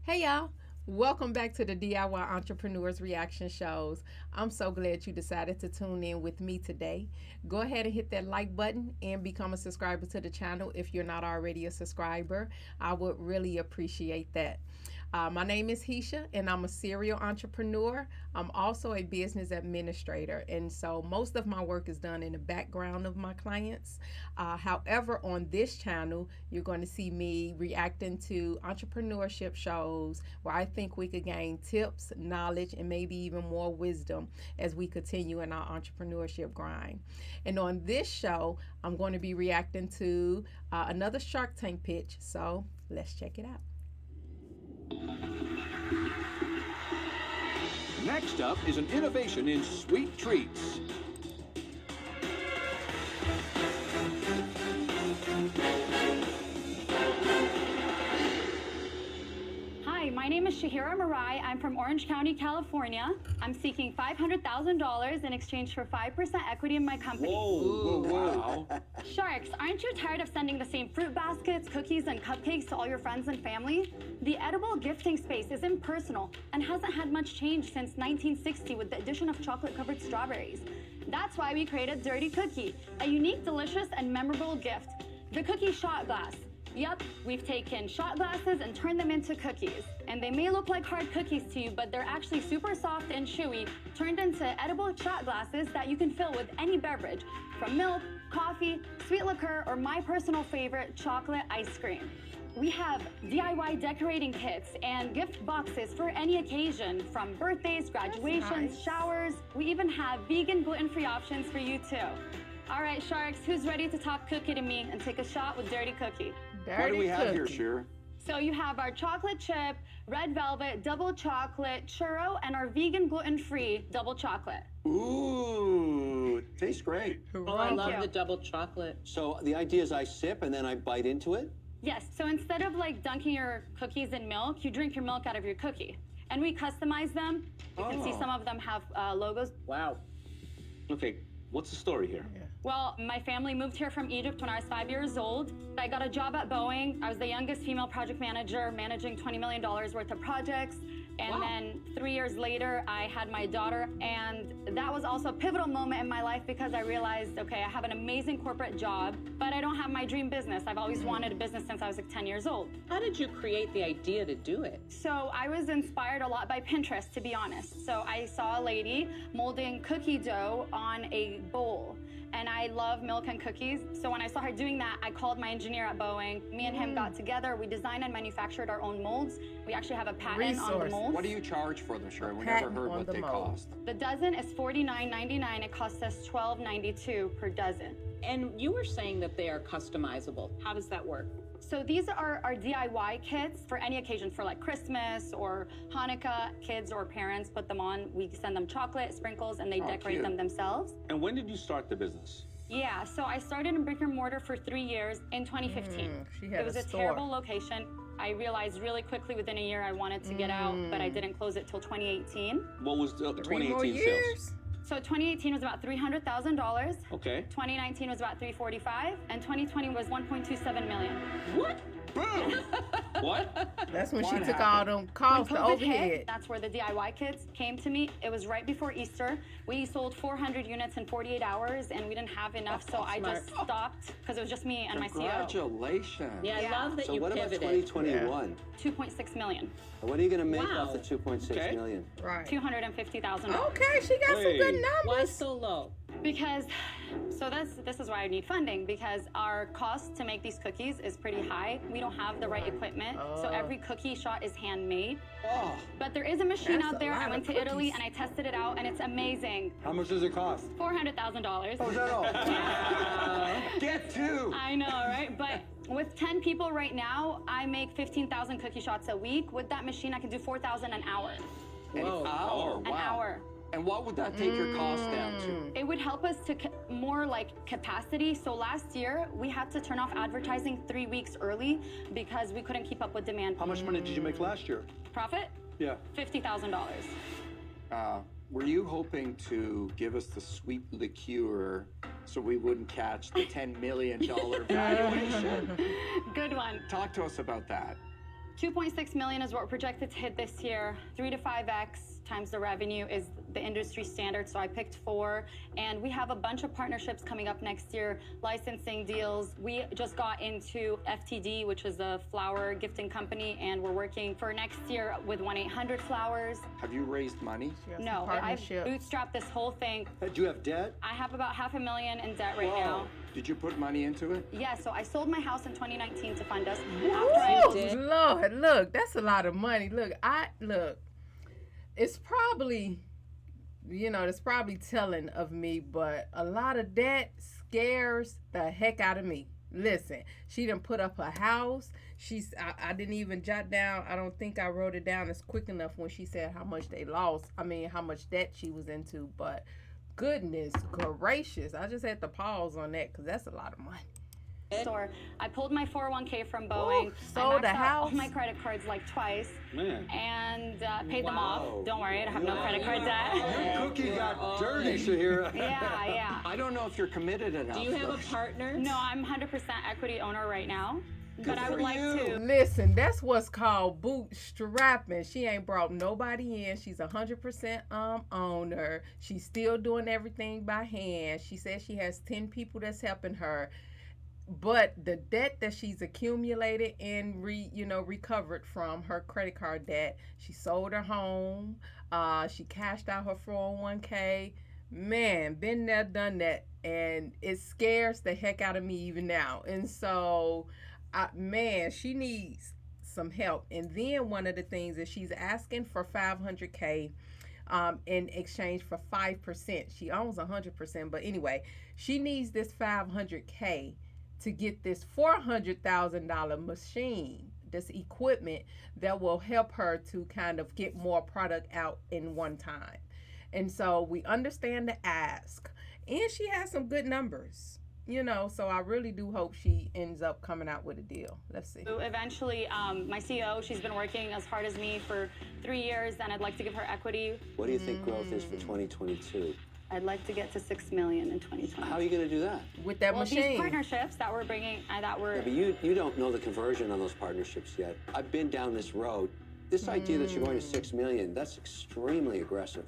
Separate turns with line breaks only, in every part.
Hey y'all, welcome back to the DIY Entrepreneurs Reaction Shows. I'm so glad you decided to tune in with me today. Go ahead and hit that like button and become a subscriber to the channel if you're not already a subscriber. I would really appreciate that. My name is Hesha and I'm a serial entrepreneur. I'm also a business administrator, and so most of my work is done in the background of my clients. However, on this channel, you're going to see me reacting to entrepreneurship shows where I think we could gain tips, knowledge, and maybe even more wisdom as we continue in our entrepreneurship grind. And on this show, I'm going to be reacting to another Shark Tank pitch. So let's check it out.
Next up is an innovation in sweet treats.
Hi, my name is Shahira Marai. I'm from Orange County, California. I'm seeking $500,000 in exchange for 5% equity in my company.
Whoa, wow.
Sharks, aren't you tired of sending the same fruit baskets, cookies, and cupcakes to all your friends and family? The edible gifting space is impersonal and hasn't had much change since 1960 with the addition of chocolate-covered strawberries. That's why we created Dirty Cookie, a unique, delicious, and memorable gift. The cookie shot glass. Yep, we've taken shot glasses and turned them into cookies. And they may look like hard cookies to you, but they're actually super soft and chewy, turned into edible shot glasses that you can fill with any beverage, from milk, coffee, sweet liqueur, or my personal favorite, chocolate ice cream. We have DIY decorating kits and gift boxes for any occasion, from birthdays, graduations, showers. We even have vegan, gluten-free options for you too. All right, Sharks, who's ready to talk cookie to me and take a shot with Dirty Cookie?
What do we have here, Shir?
So you have our chocolate chip, red velvet, double chocolate, churro, and our vegan gluten-free double chocolate.
Ooh, tastes great.
Oh, I
Thank
love
you.
the double chocolate.
So the idea is I sip and then I bite into it?
Yes, so instead of like dunking your cookies in milk, you drink your milk out of your cookie. And we customize them. You can see some of them have logos.
Wow.
Okay, what's the story here?
Well, my family moved here from Egypt when I was 5 years old. I got a job at Boeing. I was the youngest female project manager, managing $20 million worth of projects. And then 3 years later, I had my daughter. And that was also a pivotal moment in my life because I realized, okay, I have an amazing corporate job, but I don't have my dream business. I've always wanted a business since I was like 10 years old.
How did you create the idea to do it?
So I was inspired a lot by Pinterest, to be honest. So I saw a lady molding cookie dough on a bowl. And I love milk and cookies. So when I saw her doing that, I called my engineer at Boeing. Me and him got together. We designed and manufactured our own molds. We actually have a patent on the molds.
What do you charge for them, Shir? We never heard what they cost.
The dozen is $49.99. It costs us $12.92 per dozen.
And you were saying that they are customizable. How does that work?
So these are our DIY kits for any occasion, for like Christmas or Hanukkah. Kids or parents put them on. We send them chocolate, sprinkles, and they decorate them themselves.
And when did you start the business?
Yeah, so I started in brick and mortar for 3 years in 2015.
She had
It was
a
a
store.
terrible location. I realized really quickly within a year I wanted to get out, but I didn't close it till 2018.
What was the
3 more
2018 sales?
years?
So 2018 was about $300,000.
Okay.
2019 was about $345, and 2020 was $1.27 million.
What?
Boom!
What?
That's when she
What
took all them
When
costs, the
COVID hit,
overhead.
that's where the DIY kits came to me. It was right before Easter. We sold 400 units in 48 hours, and we didn't have enough, so I just stopped because it was just me and my CEO.
Congratulations.
Yeah, I love that
So
you
what about
pivoted.
2021?
2.6 million.
What are you going to make
Wow.
off the 2.6 million?
Right.
$250,000.
Okay, she got some good
Why
numbers.
so low?
Because, so this is why I need funding, because our cost to make these cookies is pretty high. We don't have the right equipment, so every cookie shot is handmade.
Oh,
But there is a machine
That's
out
a
there.
lot
I went
of
to Italy
cookies.
and I tested it out, and it's amazing.
how much does it cost?
$400,000.
Oh, is that all? Get two!
I know, right? But with 10 people right now, I make 15,000 cookie shots a week. With that machine, I can do 4,000 an hour.
Whoa.
An hour,
An hour.
And what would that take your cost down to?
It would help us to more like capacity. So last year, we had to turn off advertising 3 weeks early because we couldn't keep up with demand.
How much money did you make last year?
Profit?
Yeah.
$50,000.
Were you hoping to give us the sweet liqueur so we wouldn't catch the $10 million valuation?
Good one.
Talk to us about that.
2.6 million is what we're projected to hit this year. 3 to 5x times the revenue is the industry standard, so I picked 4. And we have a bunch of partnerships coming up next year, licensing deals. We just got into FTD, which is a flower gifting company, and we're working for next year with 1-800-Flowers.
Have you raised money?
No, I've bootstrapped this whole thing.
Do you have debt?
I have about $500,000 in debt right now.
Did you put money into it?
Yeah, so I sold my house in 2019 to fund us.
Lord, look, that's a lot of money. Look, it's probably, it's probably telling of me, but a lot of that scares the heck out of me. Listen, she done put up her house. I didn't even jot down. I don't think I wrote it down as quick enough when she said how much they lost. I mean, how much debt she was into, but goodness gracious. I just had to pause on that because that's a lot of money.
Store. I pulled my 401k from Boeing.
Sold the
I maxed out
house.
all my credit cards like twice.
Man.
And paid them off. Don't worry, I don't have no credit card debt.
Your cookie got dirty, Shahira.
Yeah.
I don't know if you're committed enough.
Do you have a partner?
No, I'm 100% equity owner right now. But I would like to.
Listen, that's what's called bootstrapping. She ain't brought nobody in. She's 100% owner. She's still doing everything by hand. She says she has 10 people that's helping her. But the debt that she's accumulated and recovered from her credit card debt, she sold her home. She cashed out her 401k. Man, been there, done that, and it scares the heck out of me even now. And so, she needs some help. And then one of the things is she's asking for $500K in exchange for 5%. She owns 100%, but anyway, she needs this $500K to get this $400,000 machine, this equipment that will help her to kind of get more product out in one time. And so we understand the ask, and she has some good numbers, so I really do hope she ends up coming out with a deal. Let's see.
Eventually, my CEO, she's been working as hard as me for 3 years, and I'd like to give her equity.
What do you think growth is for 2022?
I'd like to get to 6 million in 2020.
How are you going to do that?
With that machine.
These partnerships that we're bringing,
Yeah, but you don't know the conversion on those partnerships yet. I've been down this road. This idea that you're going to 6 million, that's extremely aggressive.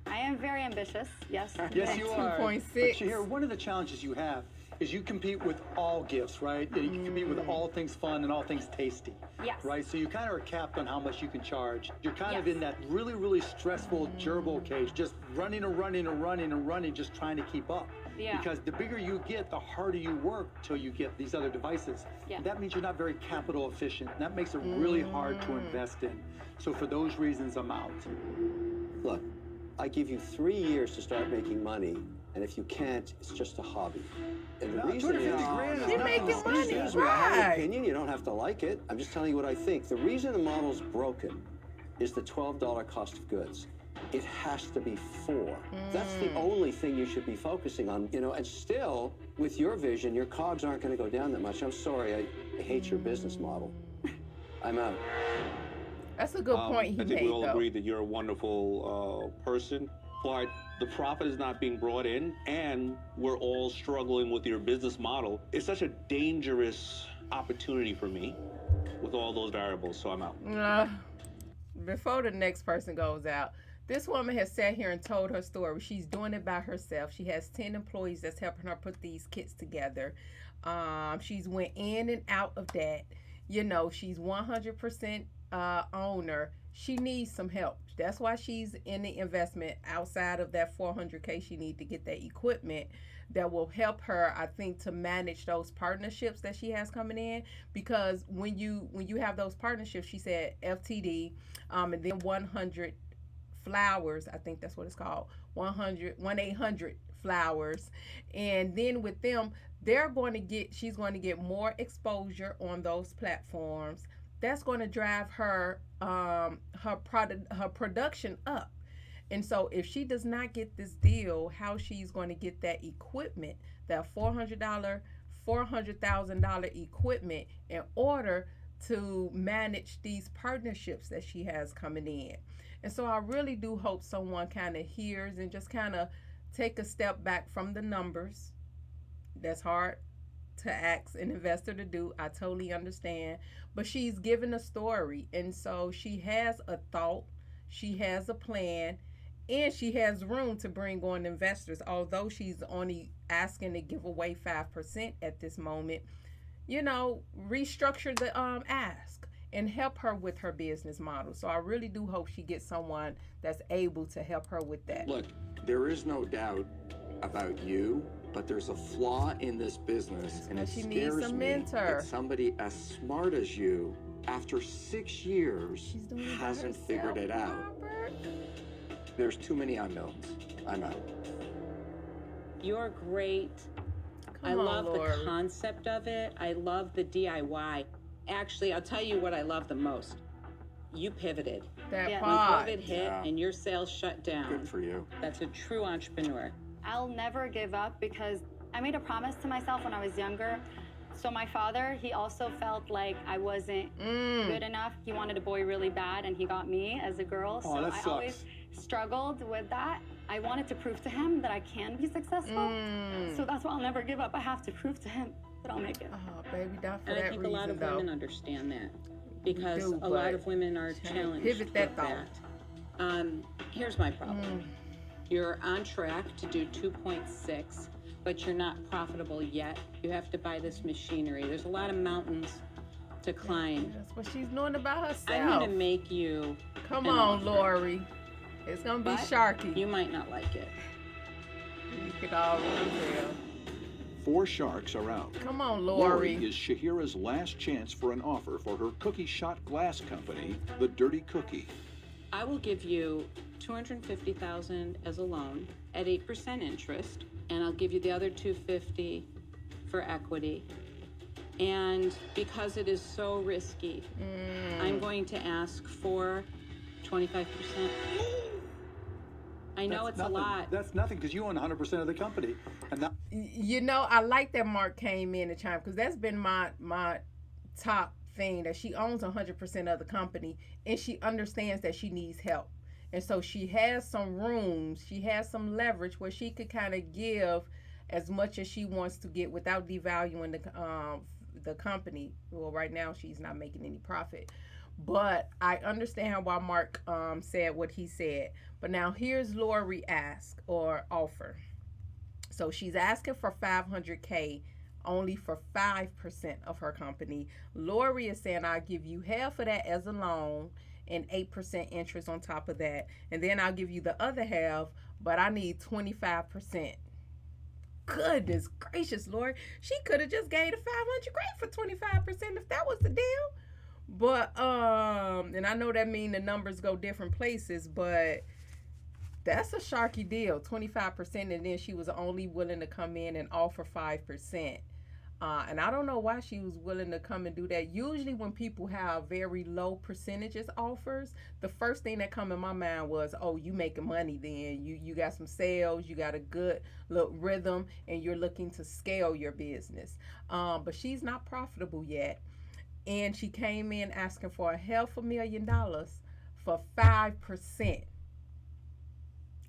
I am very ambitious, yes.
Yes, you are.
2.6.
But Shahira, one of the challenges you have is you compete with all gifts, right? You compete with all things fun and all things tasty.
Yes.
Right? So you kind of are capped on how much you can charge. You're kind of
Yes.
in that really, really stressful gerbil cage, just running, just trying to keep up.
Yeah.
Because the bigger you get, the harder you work till you get these other devices.
Yeah.
That means you're not very capital efficient. That makes it really hard to invest in. So for those reasons, I'm out.
Look, I give you 3 years to start making money, and if you can't, it's just a hobby. And the reason is...
250 grand is
You're
nothing.
making money,
Excuse me, I have an
right?
opinion. You don't have to like it. I'm just telling you what I think. The reason the model's broken is the $12 cost of goods. It has to be 4. That's the only thing you should be focusing on, and still, with your vision, your cogs aren't going to go down that much. I'm sorry, I hate your business model. I'm out.
That's a good point he
I think
made,
we all
though.
agree that you're a wonderful person, but the profit is not being brought in, and we're all struggling with your business model. It's such a dangerous opportunity for me with all those variables, so I'm out.
Before the next person goes out, this woman has sat here and told her story. She's doing it by herself. She has 10 employees that's helping her put these kits together. She's went in and out of that. She's 100% owner. She needs some help. That's why she's in the investment outside of that $400K. She needs to get that equipment that will help her, I think, to manage those partnerships that she has coming in. Because when you have those partnerships, she said FTD, and then 100 Flowers, I think that's what it's called, 1-800 Flowers, and then with them, she's going to get more exposure on those platforms. That's going to drive her production up. And so if she does not get this deal, how she's going to get that equipment, that $400,000 equipment, in order to manage these partnerships that she has coming in. And so I really do hope someone kind of hears and just kind of take a step back from the numbers. That's hard to ask an investor to do. I totally understand. But she's given a story. And so she has a thought, she has a plan, and she has room to bring on investors. Although she's only asking to give away 5% at this moment, you know, restructure the ask and help her with her business model. So I really do hope she gets someone that's able to help her with that.
Look, there is no doubt about you, but there's a flaw in this business, and it
She needs
scares
a
me
mentor.
that somebody as smart as you, after 6 years,
She's doing it by
hasn't
herself,
figured it out.
Robert.
There's too many unknowns. I'm out.
You're great. I
Come on,
love
Lori.
the concept of it. I love the DIY. Actually, I'll tell you what I love the most. You pivoted.
That
Yeah.
When
part.
COVID hit
Yeah.
and your sales shut down.
Good for you.
That's a true entrepreneur.
I'll never give up because I made a promise to myself when I was younger. So my father, he also felt like I wasn't good enough. He wanted a boy really bad, and he got me as a girl.
Oh,
So
that
I
sucks.
always struggled with that. I wanted to prove to him that I can be successful. So that's why I'll never give up. I have to prove to him that I'll make it.
Oh, baby, not for
And
that
I think
reason,
a lot of
though.
women understand that because
do,
a lot
but
of women are challenged
pivot that
with
thought.
that. Here's my problem. You're on track to do 2.6, but you're not profitable yet. You have to buy this machinery. There's a lot of mountains to climb.
That's what she's knowing about herself.
I'm gonna make you.
Come
an
on,
offer,
Lori. It's gonna be
but
sharky.
You might not like it.
You could already tell.
4 sharks are out.
Come on,
Lori
Lori.
is Shahira's last chance for an offer for her cookie shot glass company, The Dirty Cookie.
I will give you $250,000 as a loan at 8% interest, and I'll give you the other $250,000 for equity. And because it is so risky, I'm going to ask for 25%. I know
That's
it's
nothing.
a lot.
That's nothing because you own 100% of the company. And that,
You know, I like that Mark came in and chimed because that's been my top thing, that she owns 100% of the company and she understands that she needs help. And so she has some rooms, she has some leverage where she could kind of give as much as she wants to get without devaluing the company. Well, right now she's not making any profit. But I understand why Mark said what he said. But now here's Lori ask or offer. So she's asking for $500K only for 5% of her company. Lori is saying, I'll give you half of that as a loan and 8% interest on top of that. And then I'll give you the other half, but I need 25%. Goodness gracious, Lori. She could have just gave the $500 for 25% if that was the deal. But and I know that mean the numbers go different places, but that's a sharky deal, 25%, and then she was only willing to come in and offer 5%. And I don't know why she was willing to come and do that. Usually when people have very low percentages offers, the first thing that come in my mind was, oh, you making money then. You got some sales, you got a good little rhythm, and you're looking to scale your business. But she's not profitable yet. And she came in asking for $500,000 for 5%.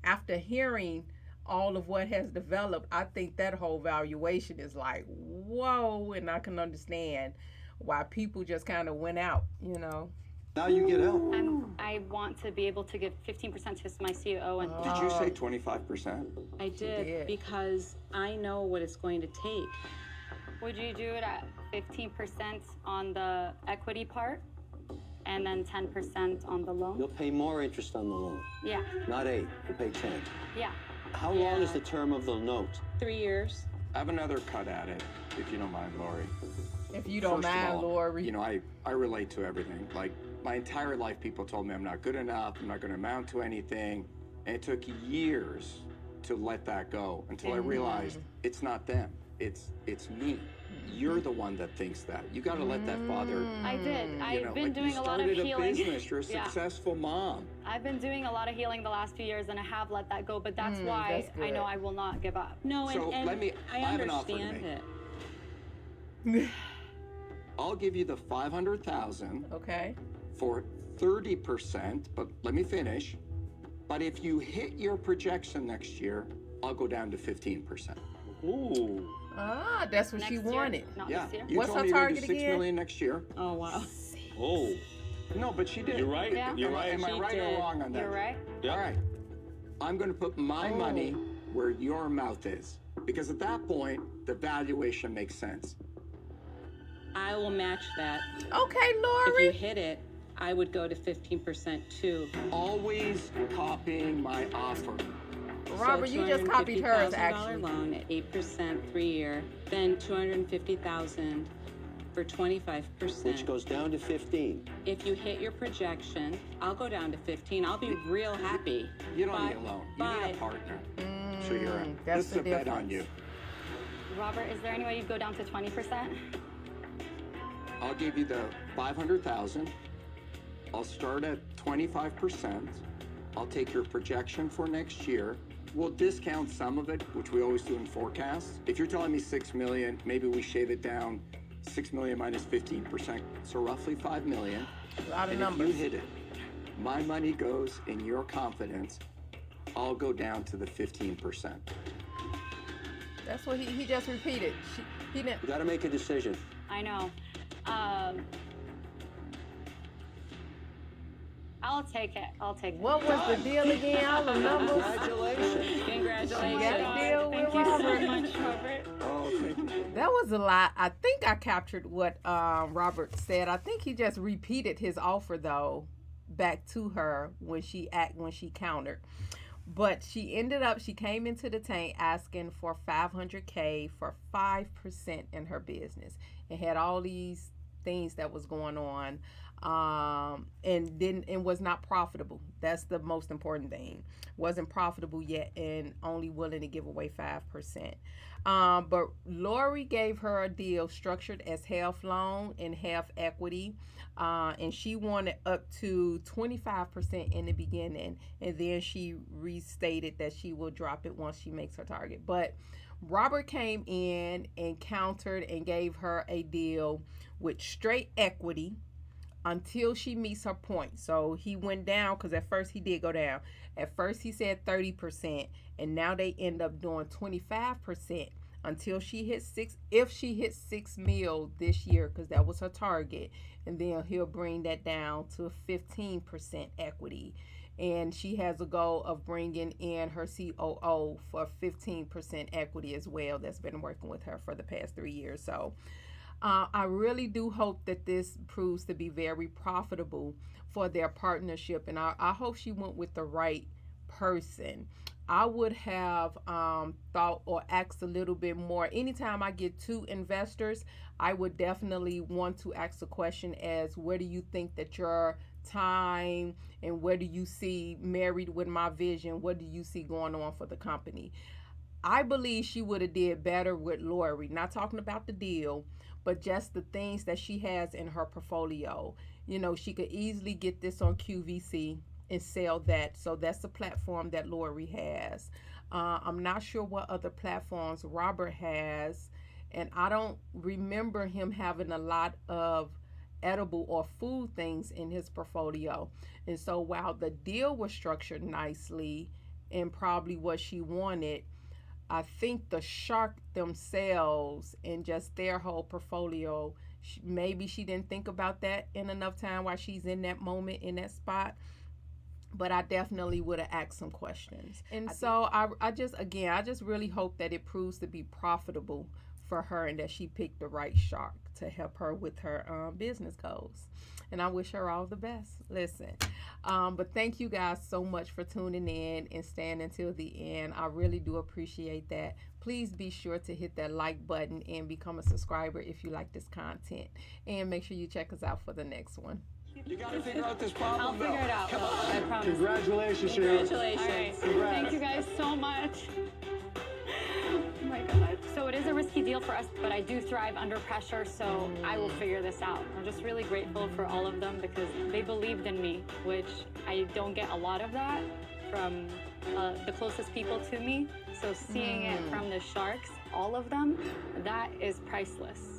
After hearing all of what has developed, I think that whole valuation is like, whoa, and I can understand why people just kind of went out, you know.
now you get help.
I want to be able to give 15% to my CEO. And
Did you say 25%?
I did
did.
because I know what it's going to take.
would you do it at 15% on the equity part and then 10% on the loan?
You'll pay more interest on the loan.
Yeah,
Not 8, you'll pay 10.
yeah.
How long is the term of the note?
3 years.
I have another cut at it, if you don't mind, Lori.
If you don't
First of
mind,
all,
Lori.
You know, I relate to everything. Like, my entire life, people told me I'm not good enough, I'm not going to amount to anything. And it took years to let that go until I realized it's not them, it's me. You're the one that thinks that. You got to let that bother.
I did.
You
I've
know,
been
like
doing
you
a lot of
started a
healing.
business. You're a
Yeah.
successful mom.
I've been doing a lot of healing the last few years, and I have let that go. But that's why
that's
I
good.
know I will not give up.
No,
So
and
let me-
I
I have an offer to
understand
make.
it.
I'll give you the $500,000
Okay.
for 30%, but let me finish. But if you hit your projection next year, I'll go down to 15%.
Ooh.
Ah, that's what
next
she
year,
wanted.
not
Yeah.
this year.
You
What's
told
her
me you're gonna
target
do 6
again?
million next year.
Oh, wow.
Oh,
No, but she did.
you're right.
Yeah.
You're
Am
right.
I
She
right
did.
or wrong on that?
You're right.
Yeah.
All right. I'm going to put my money where your mouth is. Because at that point, the valuation makes sense.
I will match that.
Okay,
If you
Lori.
hit it, I would go to 15% too.
Always copying my offer.
Robert, you just copied hers,
$250,000
actually.
loan at 8% 3-year, then $250,000 for 25%.
Which goes down to 15.
If you hit your projection, I'll go down to 15. I'll be real happy.
You don't
But-
need a loan. You need a
but-
partner. So you're in.
That's
This is
the
a bet on
difference.
you.
Robert, is there any way you'd go down to 20%?
I'll give you the 500,000. I'll start at 25%. I'll take your projection for next year. We'll discount some of it, which we always do in forecasts. If you're telling me 6 million, maybe we shave it down 6 million minus 15%, so roughly 5 million.
A lot of
And
numbers.
if you hit it, my money goes in your confidence. I'll go down to the 15%.
That's what he just repeated. He didn't.
You got to make a decision.
I know. I'll take it. I'll take it.
What was the deal again? All the numbers.
Congratulations.
Congratulations.
got a deal with
Thank you so
Robert.
much, Robert.
Oh, thank you.
That was a lot. I think I captured what Robert said. I think he just repeated his offer though back to her when she countered. But she came into the tank asking for $500K for 5% in her business. It had all these things that was going on, and was not profitable. That's the most important thing. Wasn't profitable yet, and only willing to give away 5%. But Lori gave her a deal structured as half loan and half equity, and she wanted up to 25% in the beginning, and then she restated that she will drop it once she makes her target. But Robert came in and countered and gave her a deal with straight equity until she meets her point. So he went down, because at first he did go down. At first he said 30%, and now they end up doing 25% until she hits 6. If she hits 6 mil this year, because that was her target, and then he'll bring that down to 15% equity. And she has a goal of bringing in her COO for 15% equity as well. That's been working with her for the past 3 years. So I really do hope that this proves to be very profitable for their partnership. And I hope she went with the right person. I would have thought or asked a little bit more. Anytime I get 2 investors, I would definitely want to ask the question as, where do you think that your time, and where do you see married with my vision? What do you see going on for the company? I believe she would have did better with Lori. Not talking about the deal, but just the things that she has in her portfolio. You know, she could easily get this on QVC and sell that. So that's the platform that Lori has. I'm not sure what other platforms Robert has, and I don't remember him having a lot of edible or food things in his portfolio. And so while the deal was structured nicely and probably what she wanted, I think the shark themselves and just their whole portfolio, maybe she didn't think about that in enough time while she's in that moment, in that spot. But I definitely would have asked some questions. And so I just really hope that it proves to be profitable for her, and that she picked the right shark to help her with her business goals. And I wish her all the best. Listen, but thank you guys so much for tuning in and staying until the end. I really do appreciate that. Please be sure to hit that like button and become a subscriber if you like this content. And make sure you check us out for the next one.
You got to figure out this problem,
I'll figure it out. I promise.
Congratulations, Sharon.
Congratulations.
All right.
Congrats.
Thank you guys so much. Oh my God. So it is a risky deal for us, but I do thrive under pressure, so I will figure this out. I'm just really grateful for all of them because they believed in me, which I don't get a lot of that from the closest people to me. So seeing it from the sharks, all of them, that is priceless.